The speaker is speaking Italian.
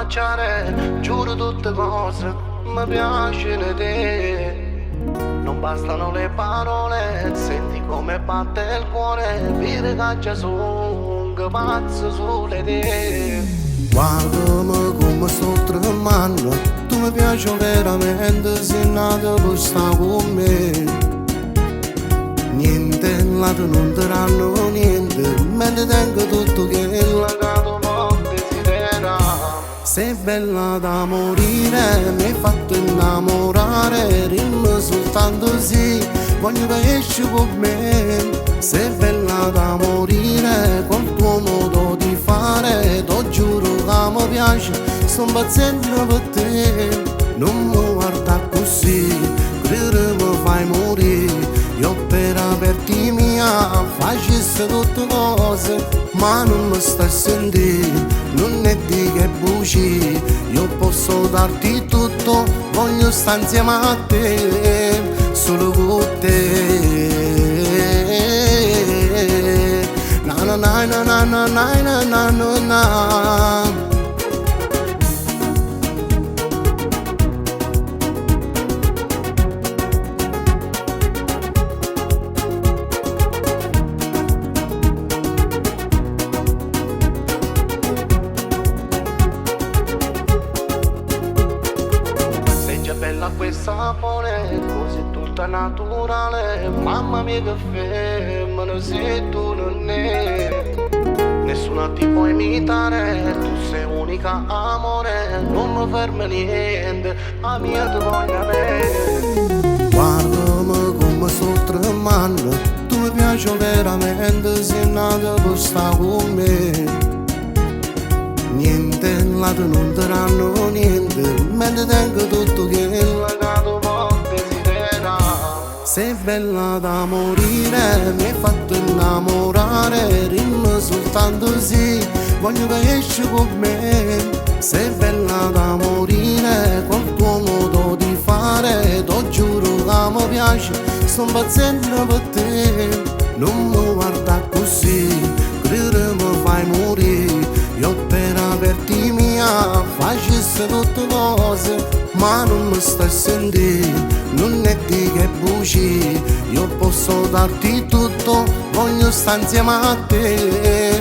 baciare, giuro tutte cose, mi piace di te. Non bastano le parole, senti come batte il cuore, vire caccia su, che pazzo sulle te. Guardami come sto tremando, tu mi piaci veramente, sei nato per stare con me. Niente, là tu non daranno niente, mentre tengo tutto che la cato può desidera. Sei bella da morire, mi hai fatto innamorare, rimmo soltanto sì, voglio che esci con me. Sei bella da morire, col tuo modo di fare, t'ho giuro che mi piace, sto impazzendo per te. Non mi guarda così, credere mi fai morire. Io per averti mia facessi tutte cose, ma non mi stai a sentire, non è di che buci. Io posso darti tutto, voglio stare insieme a te, solo con te. Na na na na na na na na na na. Bella questa sapore, così tutta naturale. Mamma mia che femmina, se tu non è, nessuna ti può imitare. Tu sei unica amore, non mi ferma niente, a mia ti voglio avere. Guardami come sto tremando, tu mi piaci veramente, sei nato per stare con me. Niente, là tu non daranno niente, mentre tengo tutto che la cato può desidera. Sei bella da morire, mi hai fatto innamorare, rimmo soltanto sì, voglio che esci con me. Sei bella da morire, col tuo modo di fare, t'ho giuro che mi piace, sto impazzendo per te. Non mi guarda così, credere mi fai morire. Io per averti mia facessi tutte cose, ma non mi stai a sentire, non è di che buci. Io posso darti tutto, voglio stare insieme a te.